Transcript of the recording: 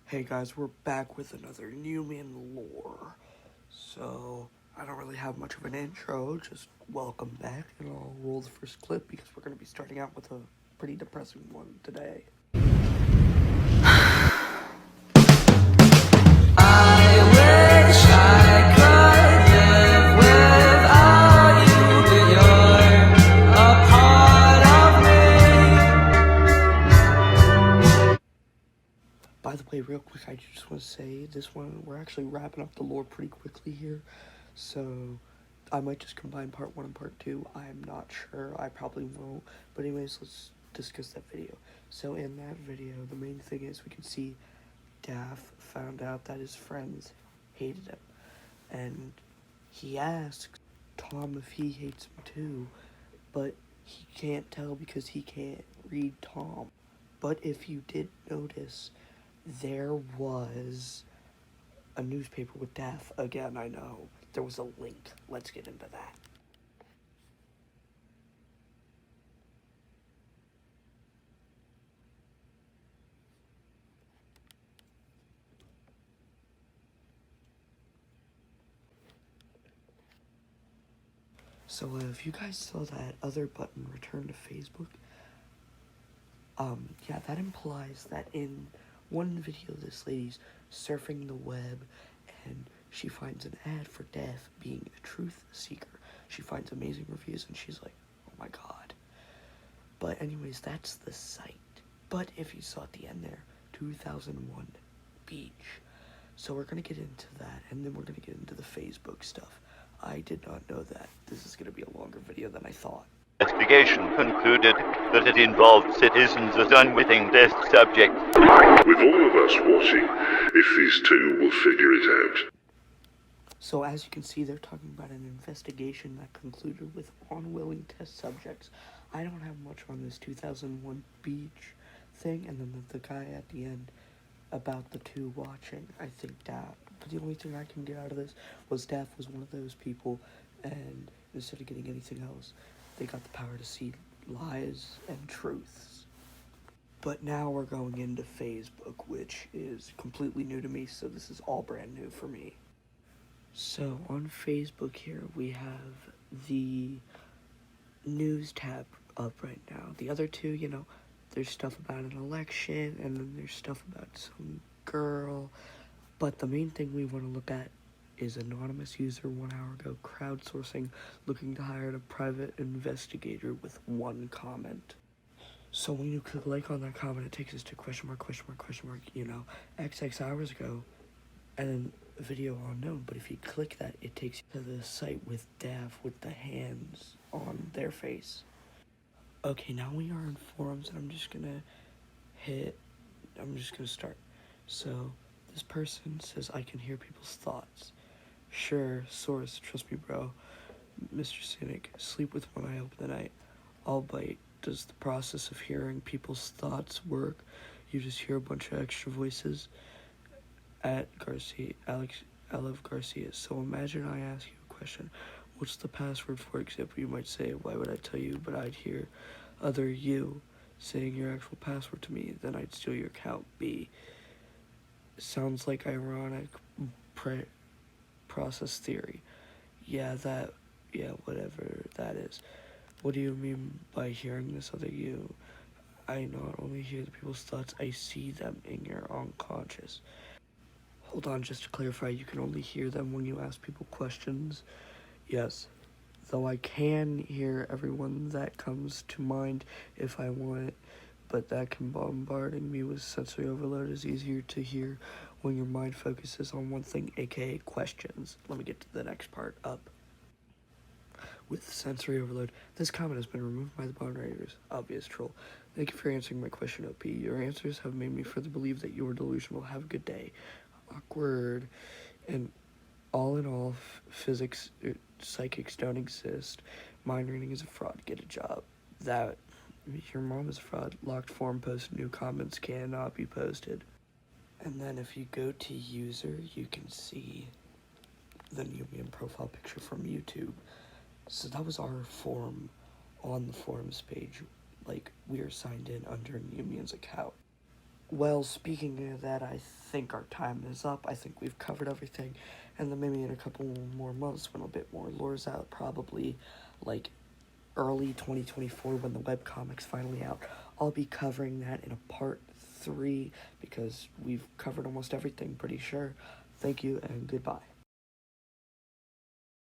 Hey guys, we're back with another Nyoomian lore. So, I don't really have much of an intro, just welcome back, and I'll roll the first clip because we're going to be starting out with a pretty depressing one today. By the way, real quick, I just want to say this one, we're actually wrapping up the lore pretty quickly here, so I might just combine part 1 and part 2. I'm not sure, I probably won't, but anyways, let's discuss that video. So in that video, the main thing is we can see Daff found out that his friends hated him, and he asks Tom if he hates him too, but he can't tell because he can't read Tom. But if you did notice, there was a newspaper with Daff. Again, I know. There was a link. Let's get into that. So if you guys saw that other button, return to Facebook, yeah, that implies that in one video this lady's surfing the web and she finds an ad for Daff being a truth seeker. She finds amazing reviews and she's like, oh my god. But anyways, that's the site. But if you saw at the end there, 2001 beach. So we're going to get into that, and then we're going to get into the Facebook stuff. I did not know that. This is going to be a longer video than I thought. Investigation concluded that it involved citizens as unwitting test subjects. With all of us watching, if these two will figure it out. So as you can see, they're talking about an investigation that concluded with unwilling test subjects. I don't have much on this 2001 beach thing, and then the guy at the end about the two watching. I think Daff. But the only thing I can get out of this was Daff was one of those people, and instead of getting anything else, they got the power to see lies and truths. But now we're going into Facebook, which is completely new to me, so this is all brand new for me. So on Facebook here, we have the news tab up right now. The other two, there's stuff about an election, and then there's stuff about some girl. But the main thing we want to look at is anonymous user 1 hour ago crowdsourcing looking to hire a private investigator with one comment. So when you click like on that comment, it takes us to question mark, XX hours ago, and then video unknown. But if you click that, it takes you to the site with Daff with the hands on their face. Okay, now we are in forums, and I'm just gonna start. So this person says, I can hear people's thoughts. Sure, source, trust me, bro. Mr. Cynic, sleep with one eye open at night. I'll bite. Does the process of hearing people's thoughts work? You just hear a bunch of extra voices? At Garcia, Alex Garcia. So imagine I ask you a question. What's the password? For example, you might say, why would I tell you? But I'd hear other you saying your actual password to me. Then I'd steal your account. B. Sounds like ironic process theory. Whatever that is. What do you mean by hearing this other you? I not only hear the people's thoughts, I see them in your unconscious. Hold on, just to clarify, you can only hear them when you ask people questions. Yes, though I can hear everyone that comes to mind if I want it, but that can bombarding me with sensory overload is easier to hear when your mind focuses on one thing, aka questions. Let me get to the next part up. With sensory overload, this comment has been removed by the moderators. Obvious troll. Thank you for answering my question, OP. Your answers have made me further believe that you are delusional. Have a good day. Awkward. And all in all, physics, psychics don't exist. Mind reading is a fraud. Get a job. That your mom is a fraud. Locked forum post. New comments cannot be posted. And then if you go to user, you can see the Nyoomian profile picture from YouTube. So that was our forum on the forums page. Like, we are signed in under Nyoomian's account. Well, speaking of that, I think our time is up. I think we've covered everything. And then maybe in a couple more months when a bit more lore's out, probably like early 2024 when the webcomic's finally out, I'll be covering that in a part 3 because we've covered almost everything, pretty sure. Thank you and goodbye.